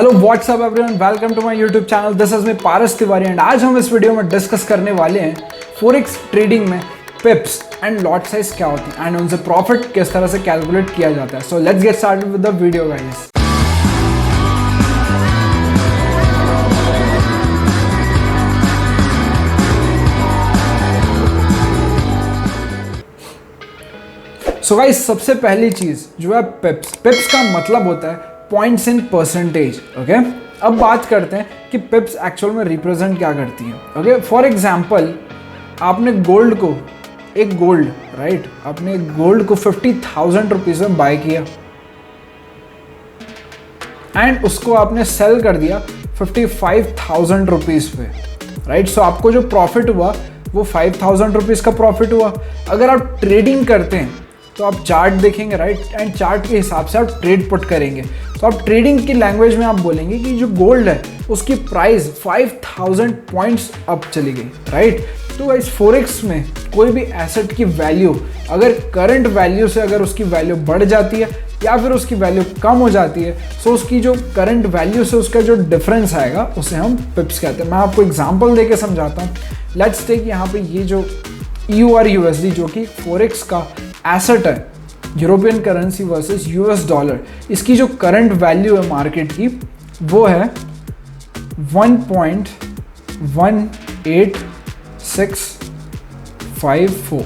Hello what's up everyone, welcome to my YouTube channel. This is me Paras Tiwari and आज हम इस video में discuss करने वाले हैं फॉरेक्स ट्रेडिंग में पिप्स एंड लॉट साइज क्या होती है एंड उनसे प्रॉफिट किस तरह से कैलकुलेट किया जाता है। So let's get started with the video guys. So guys, सबसे पहली चीज जो है पिप्स का मतलब होता है पॉइंट्स इन परसेंटेज। ओके, अब बात करते हैं कि पिप्स एक्चुअल में रिप्रेजेंट क्या करती है। ओके, फॉर एग्जांपल आपने गोल्ड को आपने गोल्ड को 50,000 रुपीज में बाय किया एंड उसको आपने सेल कर दिया 55,000 रुपीज पे, राइट। सो आपको जो प्रॉफिट हुआ वो 5,000 रुपीज का प्रॉफिट हुआ। अगर आप ट्रेडिंग करते हैं तो आप चार्ट देखेंगे, राइट, एंड चार्ट के हिसाब से आप ट्रेड पुट करेंगे। तो आप ट्रेडिंग की लैंग्वेज में आप बोलेंगे कि जो गोल्ड है उसकी प्राइस 5,000 पॉइंट्स अप चली गई, राइट। तो इस फोरेक्स में कोई भी एसेट की वैल्यू अगर करंट वैल्यू से अगर उसकी वैल्यू बढ़ जाती है या फिर उसकी वैल्यू कम हो जाती है, सो उसकी जो करंट वैल्यू से उसका जो डिफरेंस आएगा उसे हम पिप्स कहते हैं। मैं आपको एग्जांपल देके समझाता हूँ। लेट्स टेक यहाँ पे ये जो EUR/USD जो कि फोरेक्स का एसेट है, European currency versus US dollar, इसकी जो करंट वैल्यू है मार्केट की वो है 1.18654।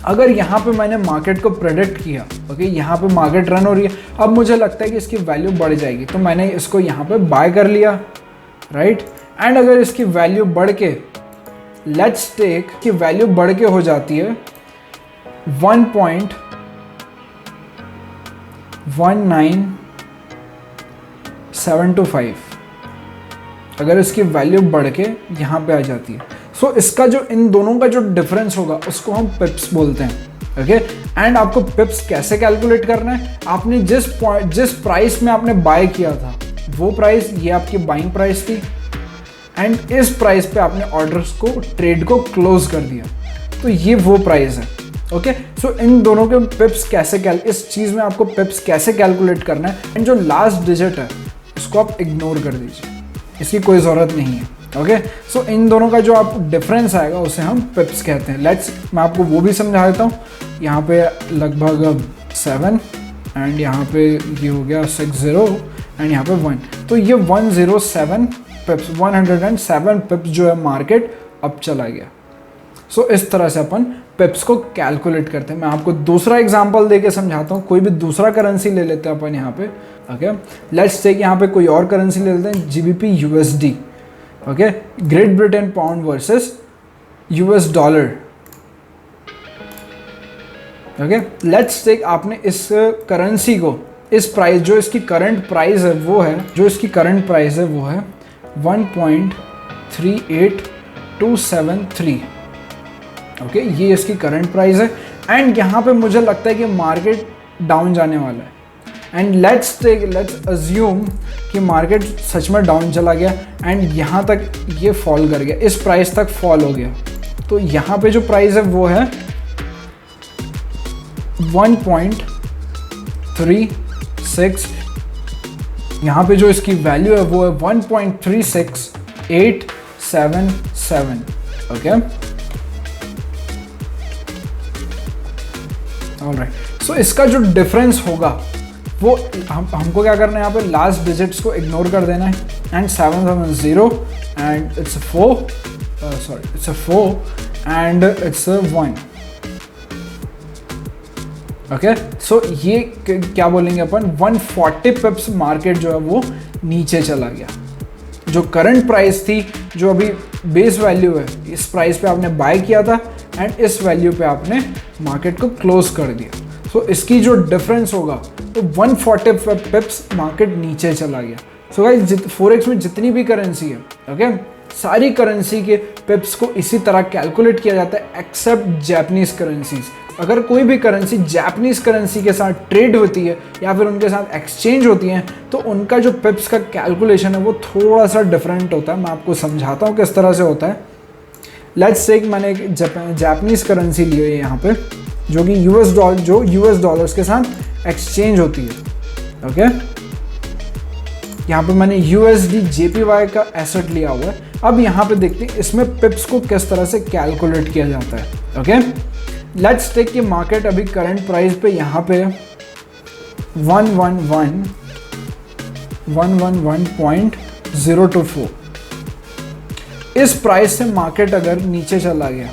अगर यहाँ पे मैंने मार्केट को प्रेडिक्ट किया, ओके, यहाँ पे मार्केट रन हो रही है, अब मुझे लगता है कि इसकी वैल्यू बढ़ जाएगी तो मैंने इसको यहाँ पे बाय कर लिया, राइट। एंड अगर इसकी वैल्यू बढ़ के, लेट्स टेक कि वैल्यू बढ़ के हो जाती है 1.19725, अगर इसकी वैल्यू बढ़ के यहाँ पे आ जाती है, सो इसका जो इन दोनों का जो डिफरेंस होगा उसको हम पिप्स बोलते हैं। ओके, एंड आपको पिप्स कैसे कैलकुलेट करना है, आपने जिस प्राइस में आपने बाय किया था वो प्राइस, ये आपकी बाइंग प्राइस थी एंड इस प्राइस पे आपने ऑर्डर्स को, ट्रेड को क्लोज कर दिया, तो ये वो प्राइस है। ओके, सो इन दोनों के पिप्स कैसे इस चीज़ में आपको पिप्स कैसे कैलकुलेट करना है एंड जो लास्ट डिजिट है उसको आप इग्नोर कर दीजिए, इसकी कोई ज़रूरत नहीं है। ओके, सो इन दोनों का जो आप डिफरेंस आएगा उसे हम पिप्स कहते हैं। मैं आपको वो भी समझा देता हूँ। यहाँ पे लगभग 7 एंड यहाँ पे ये हो गया 60 एंड यहाँ पे 1, तो ये 107 पिप्स, 107 पिप्स जो है मार्केट अब चला गया। सो इस तरह से अपन पिप्स को कैलकुलेट करते हैं। मैं आपको दूसरा एग्जांपल देके समझाता हूँ। कोई भी दूसरा करेंसी ले लेते हैं अपन यहाँ पे। ओके, लेट्स टेक यहाँ पे कोई और करेंसी ले लेते हैं, GBP/USD। Okay, Great Britain pound versus US dollar. Okay, let's take आपने इस करेंसी को, इस प्राइस जो इसकी करंट प्राइस है वो है 1.38273। ओके, ये इसकी करंट प्राइस है एंड यहाँ पे मुझे लगता है कि मार्केट डाउन जाने वाला है एंड लेट्स अज्यूम कि मार्केट सच में डाउन चला गया एंड यहाँ तक ये फॉल कर गया, इस प्राइस तक फॉल हो गया। तो यहाँ पे जो प्राइस है वो है 1.36, यहाँ पे जो इसकी वैल्यू है वो है 1.36877। Okay, alright. सो इसका जो डिफरेंस होगा वो हमको क्या करना है, यहाँ पे लास्ट डिजिट्स को इग्नोर कर देना है and 770 and it's 4 and it's 1। Okay, so ये क्या बोलेंगे अपन, 140 पिप्स मार्केट जो है वो नीचे चला गया। जो करंट प्राइस थी, जो अभी बेस वैल्यू है, इस प्राइस पे आपने बाय किया था एंड इस वैल्यू पे आपने मार्केट को क्लोज कर दिया। सो इसकी जो डिफरेंस होगा तो 140 पिप्स मार्केट नीचे चला गया। सो गाइस, फोरेक्स में जितनी भी करेंसी है, ओके, सारी करेंसी के पिप्स को इसी तरह कैलकुलेट किया जाता है एक्सेप्ट जापानीज करेंसीज। अगर कोई भी करेंसी जापानीज करेंसी के साथ ट्रेड होती है या फिर उनके साथ एक्सचेंज होती हैं तो उनका जो पिप्स का कैलकुलेशन है वो थोड़ा सा डिफरेंट होता है। मैं आपको समझाता हूँ किस तरह से होता है। लेट्स टेक मैंने एक जापानीज करेंसी ली है यहाँ पे, जो कि US डॉलर्स के साथ एक्सचेंज होती है। ओके, यहाँ पे मैंने USD JPY का एसेट लिया हुआ है। अब यहाँ पे देखते हैं इसमें पिप्स को किस तरह से कैलकुलेट किया जाता है। ओके, लेट्स टेक कि मार्केट अभी करंट प्राइस पे यहाँ पे 111.024 इस प्राइस से मार्केट अगर नीचे चला गया,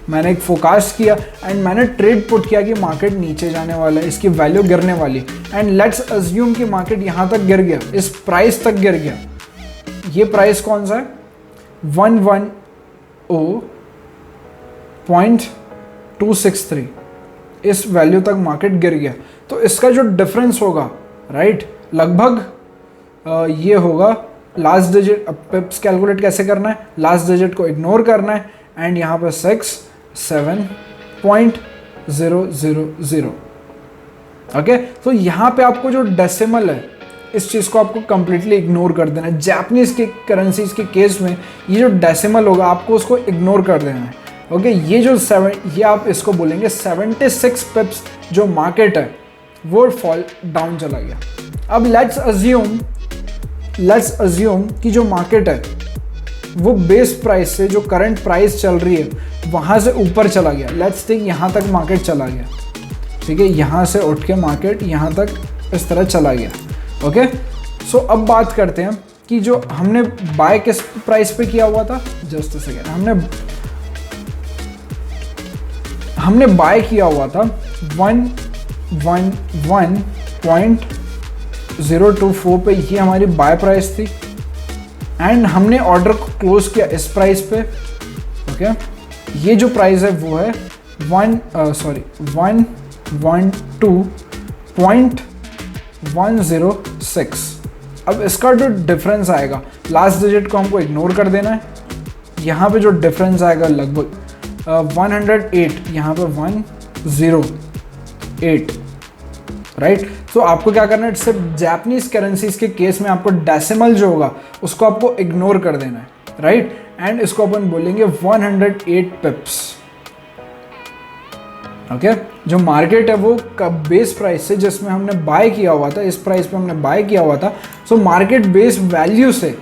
मैंने एक फोरकास्ट किया एंड मैंने ट्रेड पुट किया कि मार्केट नीचे जाने वाला है, इसकी वैल्यू गिरने वाली, एंड लेट्स अज्यूम कि मार्केट यहाँ तक गिर गया, इस प्राइस तक गिर गया। ये प्राइस कौन सा है? 110.263, इस वैल्यू तक मार्केट गिर गया। तो इसका जो डिफरेंस होगा, राइट, लगभग ये होगा लास्ट डिजिट। अब पिप्स कैलकुलेट कैसे करना है? लास्ट डिजिट को इग्नोर करना है एंड यहाँ पे 67.000। ओके, तो यहाँ पे आपको जो डेसिमल है इस चीज़ को आपको कंप्लीटली इग्नोर कर देना है। जापानीज के करेंसीज के केस में ये जो डेसिमल होगा आपको उसको इग्नोर कर देना है। ओके, ये आप इसको बोलेंगे 76 पिप्स जो मार्केट है वो फॉल डाउन चला गया। अब लेट्स अज्यूम कि जो मार्केट है वो बेस प्राइस से जो करंट प्राइस चल रही है वहाँ से ऊपर चला गया। लेट्स टेक यहाँ तक मार्केट चला गया, ठीक है, यहाँ से उठ के मार्केट यहाँ तक इस तरह चला गया। ओके, सो अब बात करते हैं कि जो हमने बाय किस प्राइस पे किया हुआ था। जस्ट अ सेकेंड, हमने बाय किया हुआ था 111.024 पे, ये हमारी बाय प्राइस थी एंड हमने ऑर्डर को क्लोज किया इस प्राइस पे। ओके, ये जो प्राइस है वो है 112.106। अब इसका जो डिफरेंस आएगा, लास्ट डिजिट को हमको इग्नोर कर देना है। यहाँ पे जो डिफरेंस आएगा लगभग 108, यहाँ पे 108, राइट। तो आपको क्या करना है, सिर्फ जापानीज करेंसीज के केस में आपको डेसिमल जो होगा उसको आपको इग्नोर कर देना है, राइट, एंड इसको अपन बोलेंगे 108 पिप्स। ओके, जो मार्केट है वो बेस प्राइस से जिसमें हमने बाय किया हुआ था, इस प्राइस पे हमने बाय किया हुआ था, सो मार्केट बेस वैल्यू से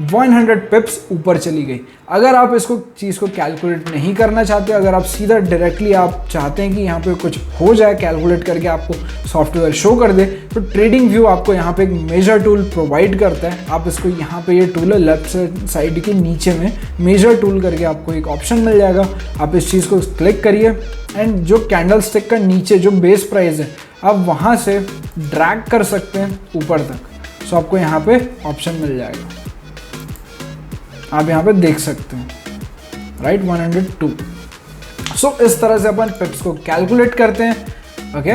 100 पिप्स ऊपर चली गई। अगर आप इसको चीज़ को कैलकुलेट नहीं करना चाहते, अगर आप सीधा डायरेक्टली आप चाहते हैं कि यहाँ पे कुछ हो जाए, कैलकुलेट करके आपको सॉफ्टवेयर शो कर दे, तो ट्रेडिंग व्यू आपको यहाँ पे एक मेजर टूल प्रोवाइड करता है। आप इसको यहाँ पे ये टूल है लेफ्ट साइड के नीचे में मेजर टूल करके आपको एक ऑप्शन मिल जाएगा। आप इस चीज़ को क्लिक करिए एंड जो कैंडल स्टिक का नीचे जो बेस प्राइस है आप वहाँ से ड्रैग कर सकते हैं ऊपर तक। सो आपको यहाँ पे ऑप्शन मिल जाएगा, आप यहाँ पे देख सकते हैं, राइट, 102। सो इस तरह से अपन पिप्स को कैलकुलेट करते हैं। ओके,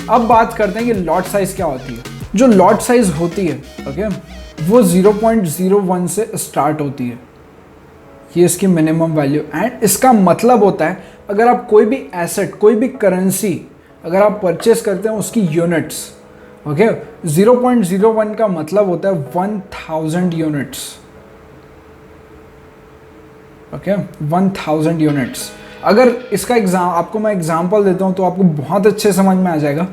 अब बात करते हैं कि लॉट साइज क्या होती है। जो लॉट साइज होती है, ओके, वो 0.01 से स्टार्ट होती है, ये इसकी मिनिमम वैल्यू। एंड इसका मतलब होता है अगर आप कोई भी एसेट, कोई भी करेंसी अगर आप परचेस करते हैं उसकी यूनिट्स, ओके, 0.01 का मतलब होता है 1000 यूनिट्स। Okay, 1000 units. अगर इसका आपको मैं एग्जांपल देता हूं तो आपको बहुत अच्छे समझ में आ जाएगा।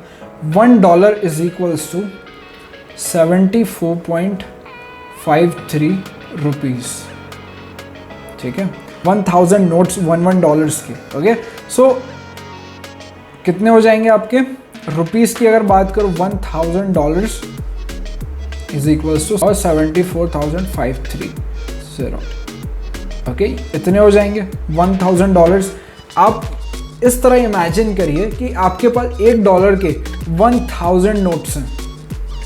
$1 इज इक्वल्स टू 74.53 रुपीज़, ठीक है, 1000 नोट्स $1 के। ओके, सो कितने हो जाएंगे आपके रुपीज़ की अगर बात करो, $1000 इज इक्वल्स टू 74,530। ओके, इतने हो जाएंगे $1000। आप इस तरह इमेजिन करिए कि आपके पास $1 के 1000 नोट्स हैं।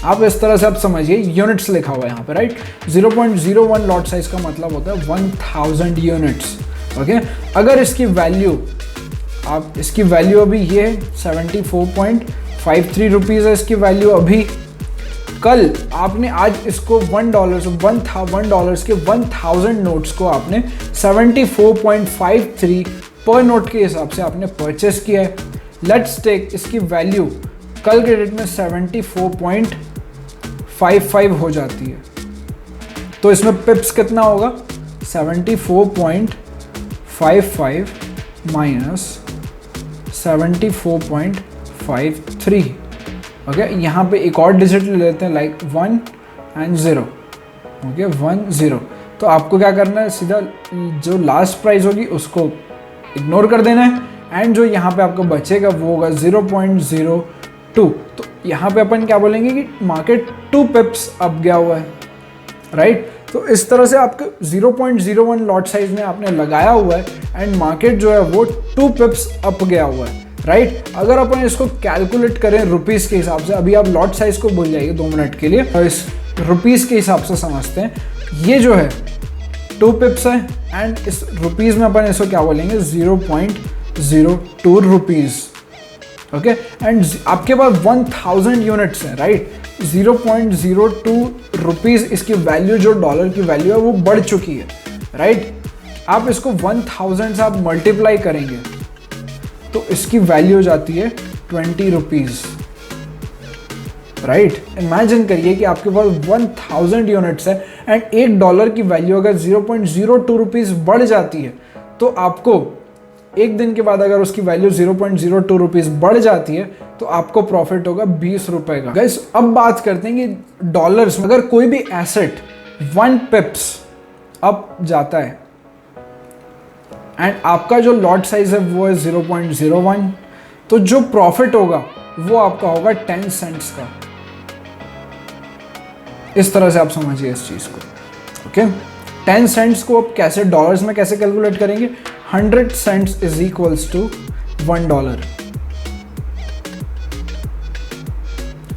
आप इस तरह से आप समझिए, यूनिट्स लिखा हुआ है यहाँ पे, राइट। 0.01 लॉट साइज का मतलब होता है 1000 यूनिट्स। ओके, अगर इसकी वैल्यू अभी ये 74.53 रुपीज़ है इसकी वैल्यू अभी। कल आपने आज इसको $1 के 1000 नोट्स को आपने 74.53 पर नोट के हिसाब से आपने परचेस किया है। लेट्स टेक इसकी वैल्यू कल के डेट में 74.55 हो जाती है, तो इसमें पिप्स कितना होगा? 74.55 माइनस 74.53। ओके, यहाँ पे एक और डिजिट ले लेते हैं, लाइक 1 एंड 0, ओके 1 0। तो आपको क्या करना है, सीधा जो लास्ट प्राइस होगी उसको इग्नोर कर देना है एंड जो यहाँ पे आपको बचेगा वो होगा 0.02। तो यहाँ पे अपन क्या बोलेंगे कि मार्केट 2 पिप्स अप गया हुआ है, राइट। तो इस तरह से आपको 0.01 लॉट साइज में आपने लगाया हुआ है एंड मार्केट जो है वो 2 पिप्स अप गया हुआ है, राइट। अगर अपन इसको कैलकुलेट करें रुपीस के हिसाब से, अभी आप लॉट साइज को भूल जाइए 2 मिनट के लिए, और इस रुपीस के हिसाब से समझते हैं। ये जो है 2 पिप्स है एंड इस रुपीस में अपन इसको क्या बोलेंगे 0.02 रुपीस, ओके। एंड आपके पास 1000 यूनिट्स है, राइट। 0.02 रुपीस इसकी वैल्यू, जो डॉलर की वैल्यू है वो बढ़ चुकी है, राइट। आप इसको 1000 से आप मल्टीप्लाई करेंगे तो इसकी वैल्यू हो जाती है 20 रुपीज, राइट। इमेजिन करिए कि आपके पास 1000 यूनिट्स है एंड $1 की वैल्यू अगर 0.02 रुपीज बढ़ जाती है तो आपको एक दिन के बाद अगर उसकी वैल्यू 0.02 रुपीज बढ़ जाती है तो आपको प्रॉफिट होगा 20 रुपए का। गाइस अब बात करते हैं कि डॉलर्स में अगर कोई भी एसेट 1 पिप्स अप जाता है एंड आपका जो लॉट साइज है वो है 0.01, तो जो प्रॉफिट होगा वो आपका होगा 10 सेंट्स का। इस तरह से आप समझिए इस चीज को, ओके। 10 सेंट्स को आप कैसे डॉलर्स में कैसे कैलकुलेट करेंगे, 100 cents is equals to $1,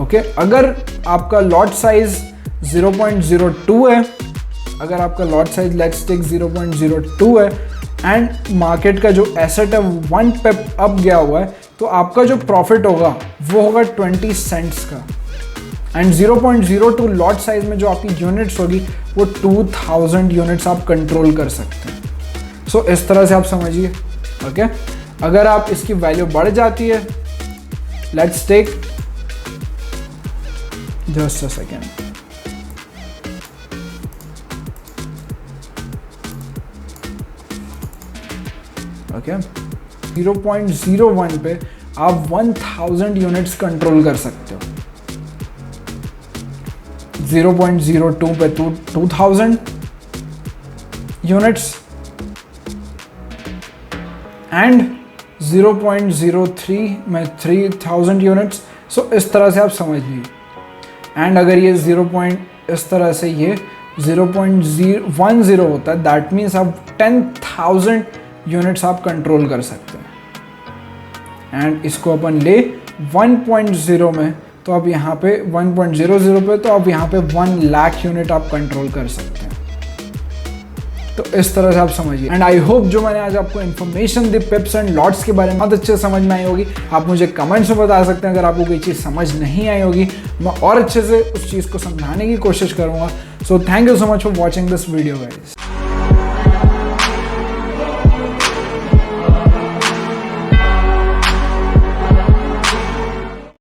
okay. अगर आपका लॉट साइज 0.02 है, अगर आपका लॉट साइज लेट्स टेक 0.02 है एंड मार्केट का जो एसेट है 1 पिप अप गया हुआ है, तो आपका जो प्रॉफिट होगा वो होगा 20 सेंट्स का। एंड 0.02 लॉट साइज में जो आपकी यूनिट्स होगी वो 2000 यूनिट्स आप कंट्रोल कर सकते हैं। सो इस तरह से आप समझिए, ओके। अगर आप इसकी वैल्यू बढ़ जाती है, let's take just a second, okay 0.01 पे आप 1000 यूनिट्स कंट्रोल कर सकते हो, 0.02 पे 2000 यूनिट्स एंड 0.03 में 3000 यूनिट्स। सो इस तरह से आप समझ लीजिए। एंड अगर ये 0. इस तरह से ये 0.10 होता है, दैट मीन्स आप 10,000 यूनिट्स आप कंट्रोल कर सकते हैं। एंड इसको अपन ले 1.0 में, तो आप यहाँ पे 1.00 पे, तो आप यहाँ पे 1 लाख यूनिट आप कंट्रोल कर सकते हैं। तो इस तरह से आप समझिए। एंड आई होप जो मैंने आज आपको इन्फॉर्मेशन दी पिप्स एंड लॉट्स के बारे में बहुत अच्छे से समझ में आई होगी। आप मुझे कमेंट्स में बता सकते हैं अगर आपको कोई चीज़ समझ नहीं आई होगी, मैं और अच्छे से उस चीज़ को समझाने की कोशिश करूँगा। So thank you so much for watching this video guys.